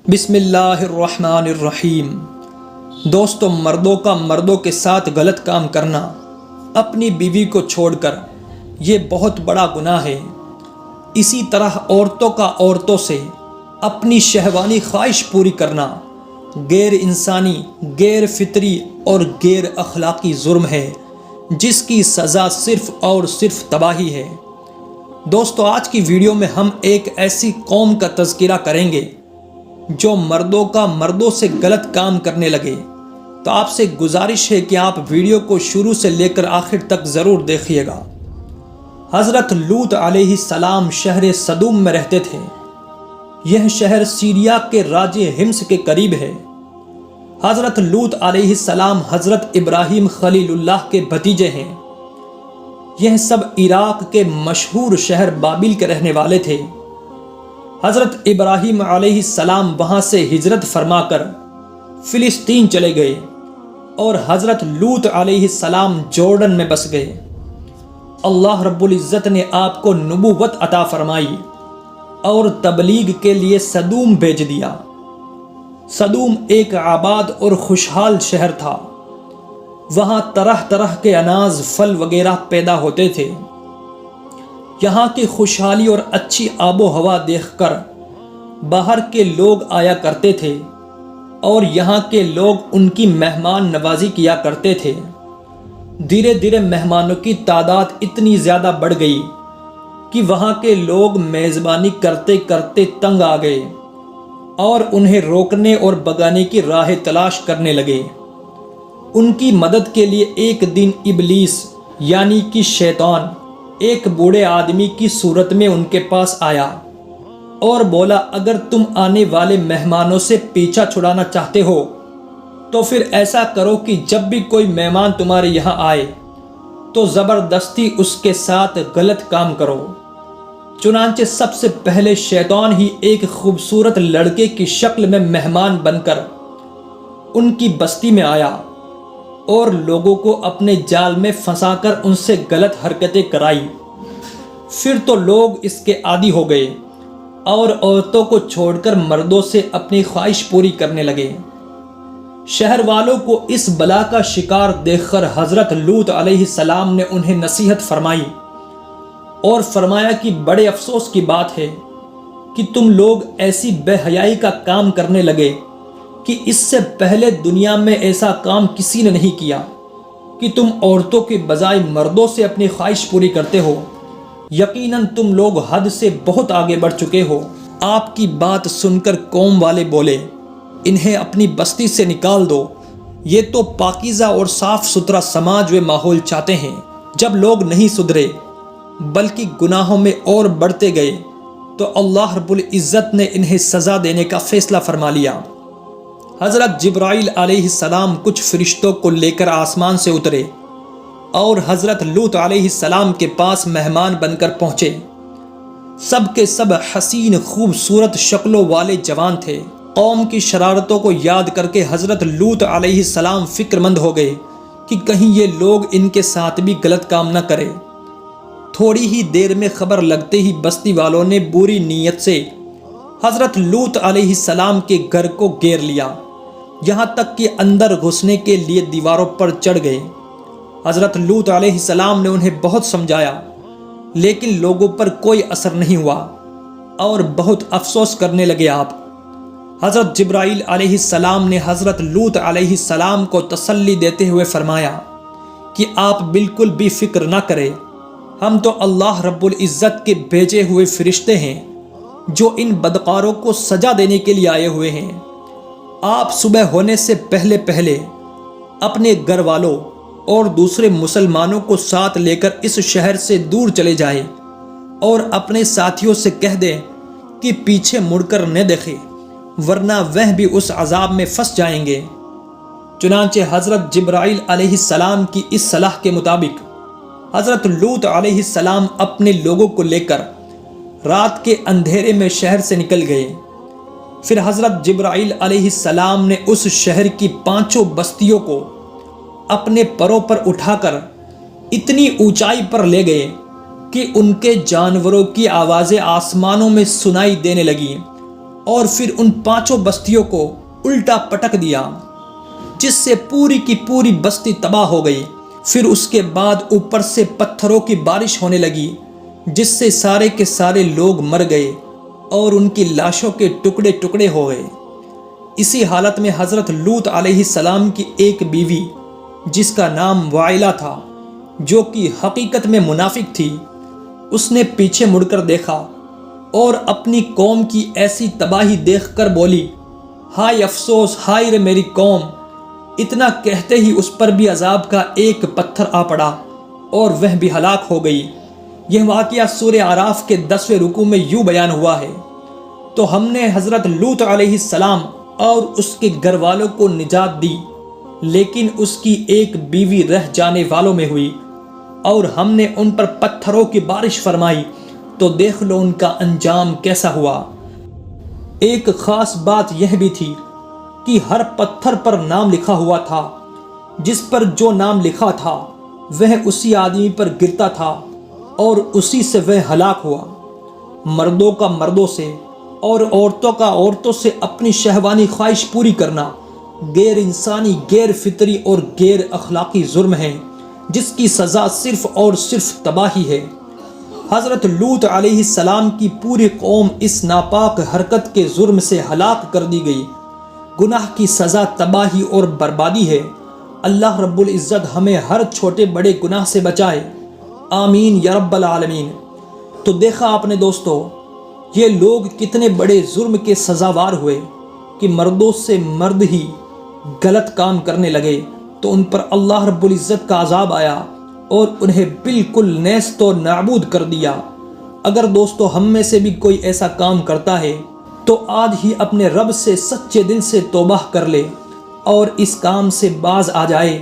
بسم اللہ الرحمن الرحیم۔ دوستو، مردوں کا مردوں کے ساتھ غلط کام کرنا، اپنی بیوی کو چھوڑ کر، یہ بہت بڑا گناہ ہے۔ اسی طرح عورتوں کا عورتوں سے اپنی شہوانی خواہش پوری کرنا غیر انسانی، غیر فطری اور غیر اخلاقی جرم ہے، جس کی سزا صرف اور صرف تباہی ہے۔ دوستو، آج کی ویڈیو میں ہم ایک ایسی قوم کا تذکرہ کریں گے جو مردوں کا مردوں سے غلط کام کرنے لگے۔ تو آپ سے گزارش ہے کہ آپ ویڈیو کو شروع سے لے کر آخر تک ضرور دیکھیے گا۔ حضرت لوط علیہ السلام شہر صدوم میں رہتے تھے۔ یہ شہر سیریا کے راجے حمص کے قریب ہے۔ حضرت لوط علیہ السلام حضرت ابراہیم خلیل اللہ کے بھتیجے ہیں۔ یہ سب عراق کے مشہور شہر بابل کے رہنے والے تھے۔ حضرت ابراہیم علیہ السلام وہاں سے ہجرت فرما کر فلسطین چلے گئے اور حضرت لوط علیہ السلام جورڈن میں بس گئے۔ اللہ رب العزت نے آپ کو نبوت عطا فرمائی اور تبلیغ کے لیے صدوم بھیج دیا۔ صدوم ایک آباد اور خوشحال شہر تھا۔ وہاں طرح طرح کے اناج، پھل وغیرہ پیدا ہوتے تھے۔ یہاں کی خوشحالی اور اچھی آب و ہوا دیکھ کر باہر کے لوگ آیا کرتے تھے اور یہاں کے لوگ ان کی مہمان نوازی کیا کرتے تھے۔ دھیرے دھیرے مہمانوں کی تعداد اتنی زیادہ بڑھ گئی کہ وہاں کے لوگ میزبانی کرتے کرتے تنگ آ گئے اور انہیں روکنے اور بگانے کی راہ تلاش کرنے لگے۔ ان کی مدد کے لیے ایک دن ابلیس یعنی کہ شیطان ایک بوڑھے آدمی کی صورت میں ان کے پاس آیا اور بولا، اگر تم آنے والے مہمانوں سے پیچھا چھڑانا چاہتے ہو تو پھر ایسا کرو کہ جب بھی کوئی مہمان تمہارے یہاں آئے تو زبردستی اس کے ساتھ غلط کام کرو۔ چنانچہ سب سے پہلے شیطان ہی ایک خوبصورت لڑکے کی شکل میں مہمان بن کر ان کی بستی میں آیا اور لوگوں کو اپنے جال میں پھنسا کر ان سے غلط حرکتیں کرائی۔ پھر تو لوگ اس کے عادی ہو گئے اور عورتوں کو چھوڑ کر مردوں سے اپنی خواہش پوری کرنے لگے۔ شہر والوں کو اس بلا کا شکار دیکھ کر حضرت لوط علیہ السلام نے انہیں نصیحت فرمائی اور فرمایا کہ بڑے افسوس کی بات ہے کہ تم لوگ ایسی بے حیائی کا کام کرنے لگے کہ اس سے پہلے دنیا میں ایسا کام کسی نے نہیں کیا کہ تم عورتوں کے بجائے مردوں سے اپنی خواہش پوری کرتے ہو۔ یقیناً تم لوگ حد سے بہت آگے بڑھ چکے ہو۔ آپ کی بات سن کر قوم والے بولے، انہیں اپنی بستی سے نکال دو۔ یہ تو پاکیزہ اور صاف ستھرا سماج و ماحول چاہتے ہیں۔ جب لوگ نہیں سدھرے بلکہ گناہوں میں اور بڑھتے گئے تو اللہ رب العزت نے انہیں سزا دینے کا فیصلہ فرما لیا۔ حضرت جبرائیل علیہ السلام کچھ فرشتوں کو لے کر آسمان سے اترے اور حضرت لوط علیہ السلام کے پاس مہمان بن کر پہنچے۔ سب کے سب حسین خوبصورت شکلوں والے جوان تھے۔ قوم کی شرارتوں کو یاد کر کے حضرت لوط علیہ السلام فکر مند ہو گئے کہ کہیں یہ لوگ ان کے ساتھ بھی غلط کام نہ کرے۔ تھوڑی ہی دیر میں خبر لگتے ہی بستی والوں نے بری نیت سے حضرت لوط علیہ السلام کے گھر کو گھیر لیا، یہاں تک کہ اندر گھسنے کے لیے دیواروں پر چڑھ گئے۔ حضرت لوط علیہ السلام نے انہیں بہت سمجھایا لیکن لوگوں پر کوئی اثر نہیں ہوا اور بہت افسوس کرنے لگے۔ آپ حضرت جبرائیل علیہ السلام نے حضرت لوط علیہ السلام کو تسلی دیتے ہوئے فرمایا کہ آپ بالکل بھی فکر نہ کریں، ہم تو اللہ رب العزت کے بھیجے ہوئے فرشتے ہیں جو ان بدکاروں کو سزا دینے کے لیے آئے ہوئے ہیں۔ آپ صبح ہونے سے پہلے پہلے اپنے گھر والوں اور دوسرے مسلمانوں کو ساتھ لے کر اس شہر سے دور چلے جائیں اور اپنے ساتھیوں سے کہہ دیں کہ پیچھے مڑ کر نہ دیکھیں، ورنہ وہ بھی اس عذاب میں پھنس جائیں گے۔ چنانچہ حضرت جبرائیل علیہ السلام کی اس صلاح کے مطابق حضرت لوط علیہ السلام اپنے لوگوں کو لے کر رات کے اندھیرے میں شہر سے نکل گئے۔ پھر حضرت جبرائیل علیہ السلام نے اس شہر کی 5 بستیوں کو اپنے پروں پر اٹھا کر اتنی اونچائی پر لے گئے کہ ان کے جانوروں کی آوازیں آسمانوں میں سنائی دینے لگیں اور پھر ان 5 بستیوں کو الٹا پٹک دیا، جس سے پوری کی پوری بستی تباہ ہو گئی۔ پھر اس کے بعد اوپر سے پتھروں کی بارش ہونے لگی، جس سے سارے کے سارے لوگ مر گئے اور ان کی لاشوں کے ٹکڑے ٹکڑے ہو گئے۔ اسی حالت میں حضرت لوط علیہ السلام کی ایک بیوی جس کا نام وائلہ تھا، جو کہ حقیقت میں منافق تھی، اس نے پیچھے مڑ کر دیکھا اور اپنی قوم کی ایسی تباہی دیکھ کر بولی، ہائے افسوس، ہائے رے میری قوم۔ اتنا کہتے ہی اس پر بھی عذاب کا ایک پتھر آ پڑا اور وہ بھی ہلاک ہو گئی۔ یہ واقعہ سورہ اعراف کے 10ویں رکوع میں یوں بیان ہوا ہے۔ تو ہم نے حضرت لوط علیہ السلام اور اس کے گھر والوں کو نجات دی، لیکن اس کی ایک بیوی رہ جانے والوں میں ہوئی، اور ہم نے ان پر پتھروں کی بارش فرمائی، تو دیکھ لو ان کا انجام کیسا ہوا۔ ایک خاص بات یہ بھی تھی کہ ہر پتھر پر نام لکھا ہوا تھا، جس پر جو نام لکھا تھا وہ اسی آدمی پر گرتا تھا اور اسی سے وہ ہلاک ہوا۔ مردوں کا مردوں سے اور عورتوں کا عورتوں سے اپنی شہوانی خواہش پوری کرنا غیر انسانی، غیر فطری اور غیر اخلاقی جرم ہے، جس کی سزا صرف اور صرف تباہی ہے۔ حضرت لوط علیہ السلام کی پوری قوم اس ناپاک حرکت کے جرم سے ہلاک کر دی گئی۔ گناہ کی سزا تباہی اور بربادی ہے۔ اللہ رب العزت ہمیں ہر چھوٹے بڑے گناہ سے بچائے، آمین یا رب العالمین۔ تو دیکھا آپ نے دوستو، یہ لوگ کتنے بڑے جرم کے سزاوار ہوئے کہ مردوں سے مرد ہی غلط کام کرنے لگے تو ان پر اللہ رب العزت کا عذاب آیا اور انہیں بالکل نیست و نابود کر دیا۔ اگر دوستو ہم میں سے بھی کوئی ایسا کام کرتا ہے تو آج ہی اپنے رب سے سچے دل سے توبہ کر لے اور اس کام سے باز آ جائے،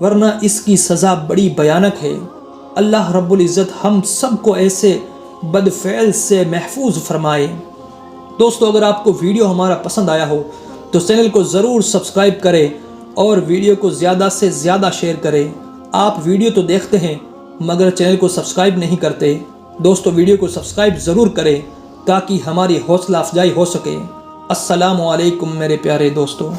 ورنہ اس کی سزا بڑی بھیانک ہے۔ اللہ رب العزت ہم سب کو ایسے بدفعل سے محفوظ فرمائے۔ دوستو اگر آپ کو ویڈیو ہمارا پسند آیا ہو تو چینل کو ضرور سبسکرائب کریں اور ویڈیو کو زیادہ سے زیادہ شیئر کریں۔ آپ ویڈیو تو دیکھتے ہیں مگر چینل کو سبسکرائب نہیں کرتے۔ دوستو ویڈیو کو سبسکرائب ضرور کریں تاکہ ہماری حوصلہ افزائی ہو سکے۔ السلام علیکم میرے پیارے دوستو۔